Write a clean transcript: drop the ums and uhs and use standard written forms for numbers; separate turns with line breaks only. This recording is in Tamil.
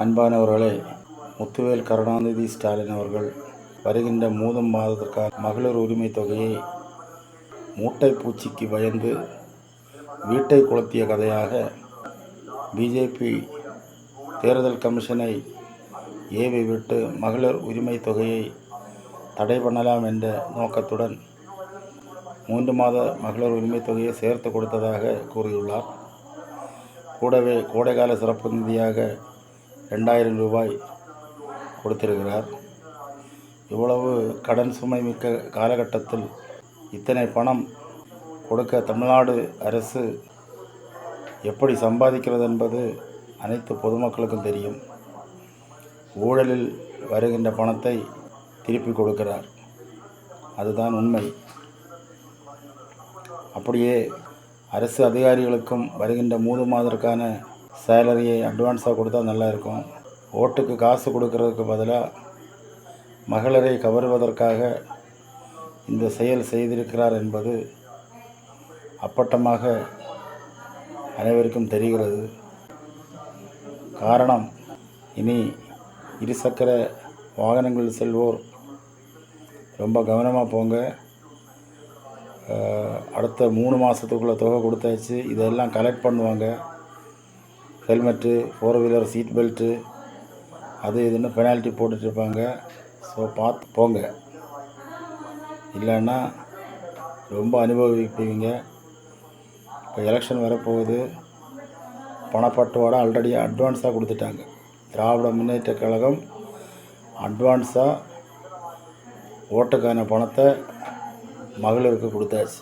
அன்பானவர்களே, முத்துவேல் கருணாநிதி ஸ்டாலின் அவர்கள் வருகின்ற 3 மாதத்திற்கான மகளிர் உரிமை தொகையை மூட்டை பூச்சிக்கு பயந்து வீட்டை கொளுத்திய கதையாக பிஜேபி தேர்தல் கமிஷனை ஏவி விட்டு மகளிர் உரிமை தொகையை தடை பண்ணலாம் என்ற நோக்கத்துடன் 3 மாத மகளிர் உரிமை தொகையை சேர்த்து கொடுத்ததாக கூறியுள்ளார். கூடவே கோடைக்கால சிறப்பு நிதியாக 2000 ரூபாய் கொடுத்திருக்கிறார். இவ்வளவு கடன் சுமை மிக்க காலகட்டத்தில் இத்தனை பணம் கொடுக்க தமிழ்நாடு அரசு எப்படி சம்பாதிக்கிறது என்பது அனைத்து பொதுமக்களுக்கும் தெரியும். ஊழலில் வருகின்ற பணத்தை திருப்பி கொடுக்கிறார், அதுதான் உண்மை. அப்படியே அரசு அதிகாரிகளுக்கும் வருகின்ற 3 மாதத்திற்கான சேலரியை அட்வான்ஸாக கொடுத்தா நல்லா இருக்கும். ஓட்டுக்கு காசு கொடுக்கறதுக்கு பதிலாக மகளிரை கவர்வதற்காக இந்த செயல் செய்திருக்கிறார் என்பது அப்பட்டமாக அனைவருக்கும் தெரிகிறது. காரணம், இனி இருசக்கர வாகனங்களில் செல்வோர் ரொம்ப கவனமாக போங்க. அடுத்த 3 மாதத்துக்குள்ளே தொகை கொடுத்தாச்சு. இதெல்லாம் கலெக்ட் பண்ணுவாங்க. ஹெல்மெட்டு, 4 வீலர் சீட் பெல்ட்டு, அது இதுன்னு பெனால்ட்டி போட்டுட்ருப்பாங்க. ஸோ பார்த்து போங்க, இல்லைன்னா ரொம்ப அனுபவிப்பீங்க. இப்போ எலெக்ஷன் வரப்போகுது. பணப்பட்டுவாடா ஆல்ரெடி அட்வான்ஸாக கொடுத்துட்டாங்க. திராவிட முன்னேற்ற கழகம் அட்வான்ஸாக ஓட்டுக்கான பணத்தை மகளிருக்கு கொடுத்தாச்சு.